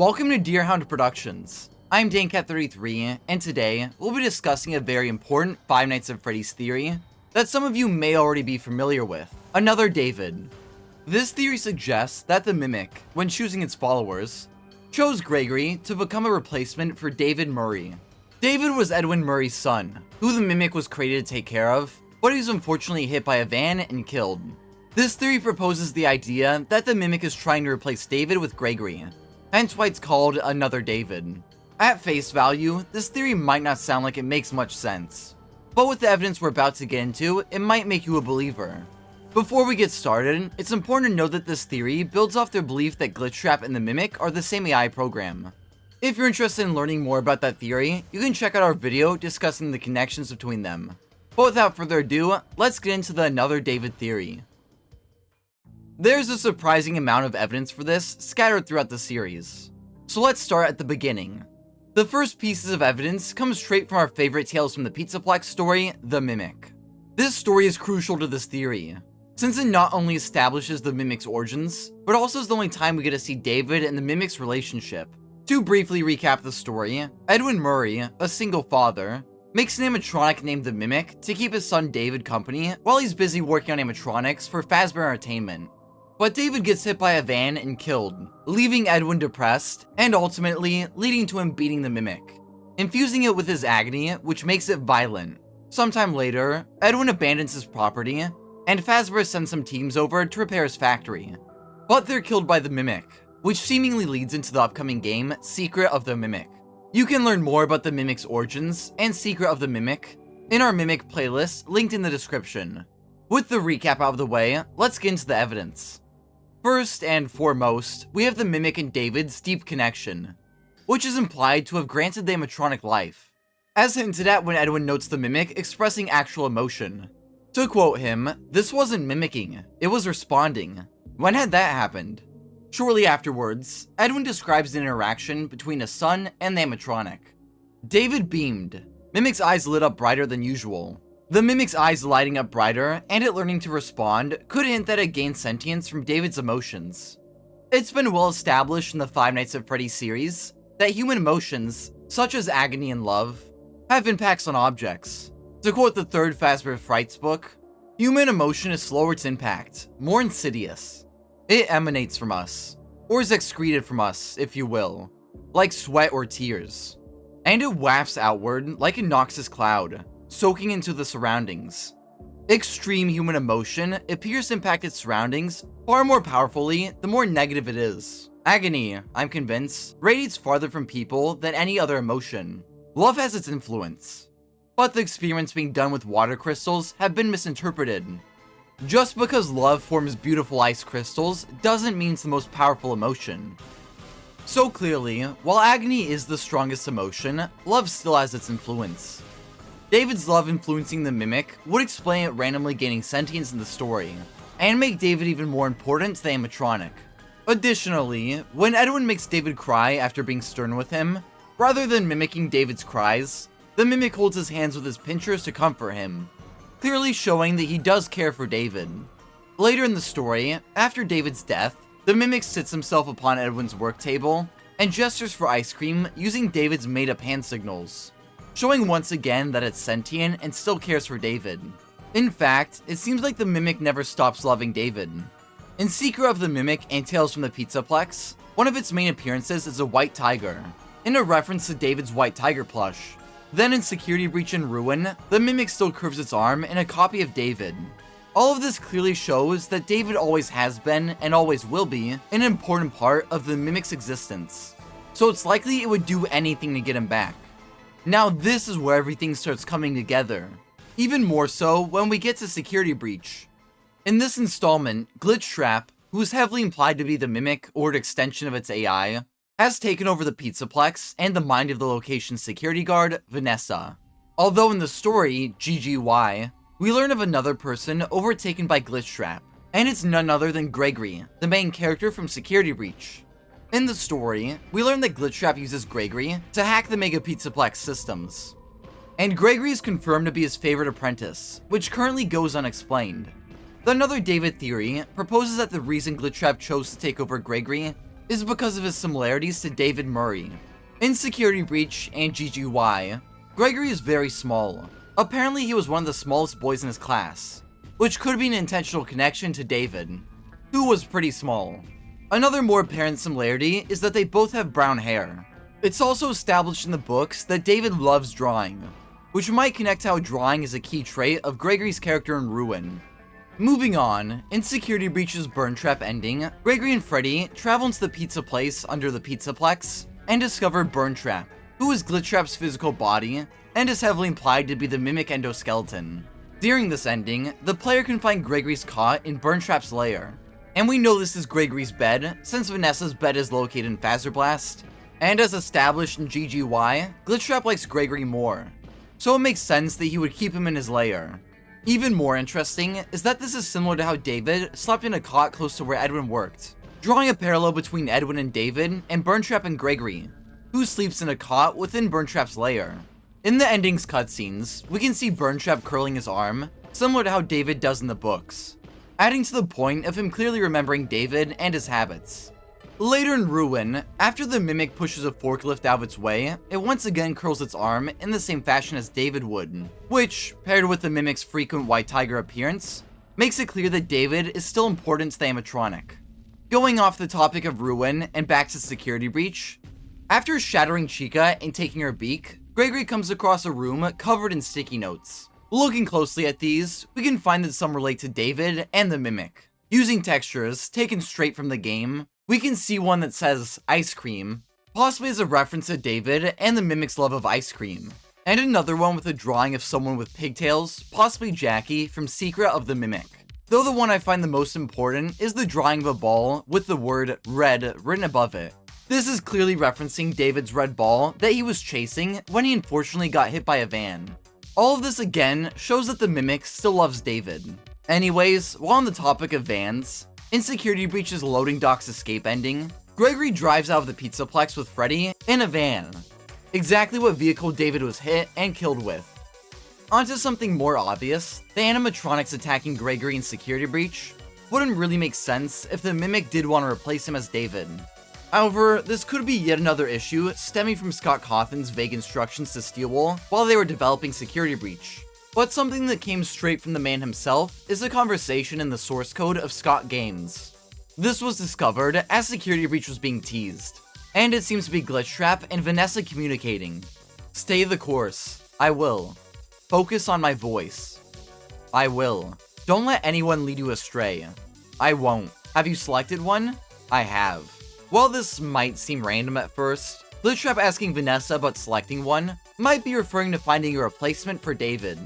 Welcome to Deerhound Productions. I'm DanCat33, and today we'll be discussing a very important Five Nights at Freddy's theory that some of you may already be familiar with: another David. This theory suggests that the Mimic, when choosing its followers, chose Gregory to become a replacement for David Murray. David was Edwin Murray's son, who the Mimic was created to take care of, but he was unfortunately hit by a van and killed. This theory proposes the idea that the Mimic is trying to replace David with Gregory, hence why it's called another David. At face value, this theory might not sound like it makes much sense, but with the evidence we're about to get into, it might make you a believer. Before we get started, it's important to note that this theory builds off their belief that Glitchtrap and the Mimic are the same AI program. If you're interested in learning more about that theory, you can check out our video discussing the connections between them. But without further ado, let's get into the another David theory. There's a surprising amount of evidence for this scattered throughout the series. So let's start at the beginning. The first pieces of evidence come straight from our favorite Tales from the Pizzaplex story, The Mimic. This story is crucial to this theory, since it not only establishes the Mimic's origins, but also is the only time we get to see David and the Mimic's relationship. To briefly recap the story, Edwin Murray, a single father, makes an animatronic named the Mimic to keep his son David company while he's busy working on animatronics for Fazbear Entertainment. But David gets hit by a van and killed, leaving Edwin depressed, and ultimately leading to him beating the Mimic, infusing it with his agony, which makes it violent. Sometime later, Edwin abandons his property, and Fazbear sends some teams over to repair his factory. But they're killed by the Mimic, which seemingly leads into the upcoming game, Secret of the Mimic. You can learn more about the Mimic's origins and Secret of the Mimic in our Mimic playlist linked in the description. With the recap out of the way, let's get into the evidence. First and foremost, we have the Mimic and David's deep connection, which is implied to have granted the animatronic life, as hinted at when Edwin notes the Mimic expressing actual emotion. To quote him, "This wasn't mimicking, it was responding." When had that happened? Shortly afterwards, Edwin describes an interaction between a son and the animatronic. David beamed. Mimic's eyes lit up brighter than usual. The Mimic's eyes lighting up brighter and it learning to respond could hint that it gained sentience from David's emotions. It's been well established in the Five Nights at Freddy's series that human emotions, such as agony and love, have impacts on objects. To quote the third Fazbear Frights book, "Human emotion is slower to impact, more insidious. It emanates from us, or is excreted from us, if you will, like sweat or tears. And it wafts outward like a noxious cloud, soaking into the surroundings. Extreme human emotion appears to impact its surroundings far more powerfully the more negative it is. Agony, I'm convinced, radiates farther from people than any other emotion. Love has its influence, but the experiments being done with water crystals have been misinterpreted. Just because love forms beautiful ice crystals doesn't mean it's the most powerful emotion." So clearly, while agony is the strongest emotion, love still has its influence. David's love influencing the Mimic would explain it randomly gaining sentience in the story, and make David even more important to the animatronic. Additionally, when Edwin makes David cry after being stern with him, rather than mimicking David's cries, the Mimic holds his hands with his pinchers to comfort him, clearly showing that he does care for David. Later in the story, after David's death, the Mimic sits himself upon Edwin's work table and gestures for ice cream using David's made-up hand signals, showing once again that it's sentient and still cares for David. In fact, it seems like the Mimic never stops loving David. In Secret of the Mimic and Tales from the Pizzaplex, one of its main appearances is a white tiger, in a reference to David's white tiger plush. Then in Security Breach and Ruin, the Mimic still curves its arm in a copy of David. All of this clearly shows that David always has been, and always will be, an important part of the Mimic's existence. So it's likely it would do anything to get him back. Now this is where everything starts coming together, even more so when we get to Security Breach. In this installment, Glitchtrap, who is heavily implied to be the Mimic or an extension of its AI, has taken over the Pizzaplex and the mind of the location's security guard, Vanessa. Although in the story, GGY, we learn of another person overtaken by Glitchtrap, and it's none other than Gregory, the main character from Security Breach. In the story, we learn that Glitchtrap uses Gregory to hack the Mega Pizzaplex systems. And Gregory is confirmed to be his favorite apprentice, which currently goes unexplained. The Another David theory proposes that the reason Glitchtrap chose to take over Gregory is because of his similarities to David Murray. In Security Breach and GGY, Gregory is very small. Apparently he was one of the smallest boys in his class, which could be an intentional connection to David, who was pretty small. Another more apparent similarity is that they both have brown hair. It's also established in the books that David loves drawing, which might connect how drawing is a key trait of Gregory's character in Ruin. Moving on, in Security Breach's Burn Trap ending, Gregory and Freddy travel into the pizza place under the Pizzaplex and discover Burn Trap, who is Glitchtrap's physical body and is heavily implied to be the mimic endoskeleton. During this ending, the player can find Gregory's cot in Burn Trap's lair, and we know this is Gregory's bed since Vanessa's bed is located in Fazbear. And as established in GGY, Glitchtrap likes Gregory more, so it makes sense that he would keep him in his lair. Even more interesting is that this is similar to how David slept in a cot close to where Edwin worked, drawing a parallel between Edwin and David and Burn Trap and Gregory, who sleeps in a cot within Burn Trap's lair. In the ending's cutscenes, we can see Burn Trap curling his arm, similar to how David does in the books, adding to the point of him clearly remembering David and his habits. Later in Ruin, after the mimic pushes a forklift out of its way, it once again curls its arm in the same fashion as David would, which, paired with the mimic's frequent white tiger appearance, makes it clear that David is still important to the animatronic. Going off the topic of Ruin and back to Security Breach, after shattering Chica and taking her beak, Gregory comes across a room covered in sticky notes. Looking closely at these, we can find that some relate to David and the mimic. Using textures taken straight from the game, we can see one that says ice cream, possibly as a reference to David and the mimic's love of ice cream, and another one with a drawing of someone with pigtails, possibly Jackie from Secret of the Mimic. Though the one I find the most important is the drawing of a ball with the word red written above it. This is clearly referencing David's red ball that he was chasing when he unfortunately got hit by a van. All of this again shows that the mimic still loves David. Anyways, while on the topic of vans, in Security Breach's Loading Dock's escape ending, Gregory drives out of the Pizzaplex with Freddy in a van. Exactly what vehicle David was hit and killed with. Onto something more obvious, the animatronics attacking Gregory in Security Breach wouldn't really make sense if the mimic did want to replace him as David. However, this could be yet another issue stemming from Scott Cawthon's vague instructions to Steelwool while they were developing Security Breach. But something that came straight from the man himself is a conversation in the source code of Scott Games. This was discovered as Security Breach was being teased, and it seems to be Glitchtrap and Vanessa communicating. Stay the course. I will. Focus on my voice. I will. Don't let anyone lead you astray. I won't. Have you selected one? I have. While this might seem random at first, Glitchtrap asking Vanessa about selecting one might be referring to finding a replacement for David,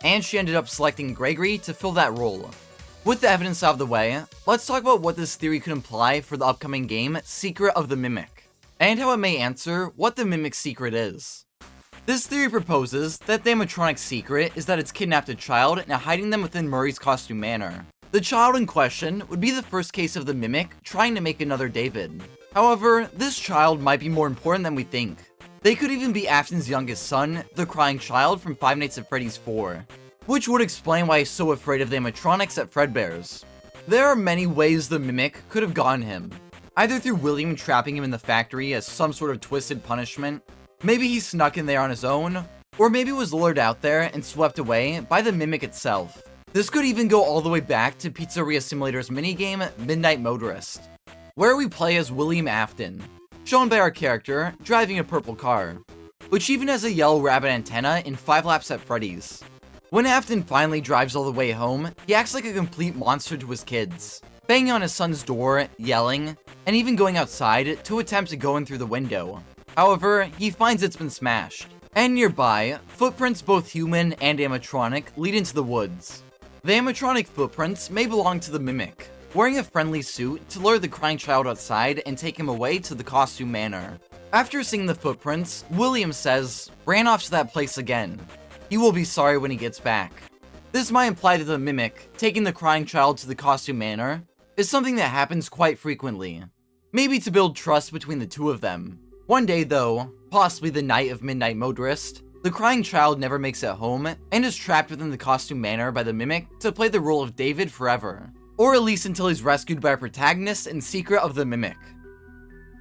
and she ended up selecting Gregory to fill that role. With the evidence out of the way, let's talk about what this theory could imply for the upcoming game Secret of the Mimic, and how it may answer what the Mimic's secret is. This theory proposes that the animatronic's secret is that it's kidnapped a child and hiding them within Murray's costume manor. The child in question would be the first case of the Mimic trying to make another David. However, this child might be more important than we think. They could even be Afton's youngest son, the crying child from Five Nights at Freddy's 4, which would explain why he's so afraid of the animatronics at Fredbear's. There are many ways the Mimic could have gotten him, either through William trapping him in the factory as some sort of twisted punishment, maybe he snuck in there on his own, or maybe was lured out there and swept away by the Mimic itself. This could even go all the way back to Pizzeria Simulator's minigame, Midnight Motorist, where we play as William Afton, shown by our character driving a purple car, which even has a yellow rabbit antenna in 5 Laps at Freddy's. When Afton finally drives all the way home, he acts like a complete monster to his kids, banging on his son's door, yelling, and even going outside to attempt to go in through the window. However, he finds it's been smashed, and nearby, footprints both human and animatronic lead into the woods. The animatronic footprints may belong to the Mimic, wearing a friendly suit to lure the crying child outside and take him away to the costume manor. After seeing the footprints, William says, "Ran off to that place again. He will be sorry when he gets back." This might imply that the Mimic, taking the crying child to the costume manor, is something that happens quite frequently. Maybe to build trust between the two of them. One day though, possibly the night of Midnight Motorist, the crying child never makes it home and is trapped within the costume manor by the Mimic to play the role of David forever. Or at least until he's rescued by our protagonist in Secret of the Mimic.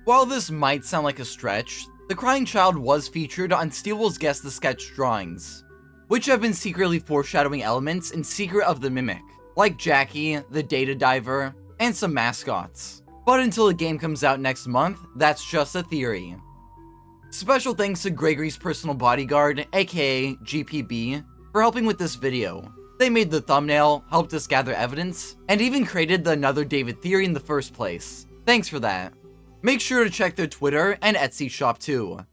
While this might sound like a stretch, the crying child was featured on Steel's Guess the Sketch drawings, which have been secretly foreshadowing elements in Secret of the Mimic, like Jackie, the Data Diver, and some mascots. But until the game comes out next month, that's just a theory. Special thanks to Gregory's personal bodyguard, aka GPB, for helping with this video. They made the thumbnail, helped us gather evidence, and even created the Another David theory in the first place. Thanks for that. Make sure to check their Twitter and Etsy shop too.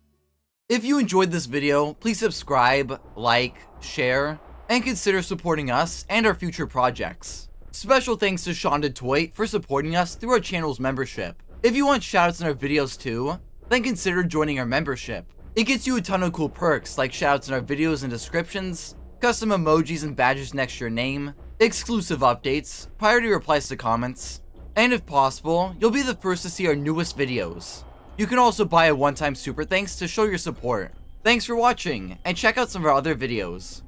If you enjoyed this video, please subscribe, like, share, and consider supporting us and our future projects. Special thanks to Shaun the Toit for supporting us through our channel's membership. If you want shoutouts in our videos too, then consider joining our membership. It gets you a ton of cool perks like shoutouts in our videos and descriptions, custom emojis and badges next to your name, exclusive updates, priority replies to comments, and if possible, you'll be the first to see our newest videos. You can also buy a one-time super thanks to show your support. Thanks for watching, and check out some of our other videos.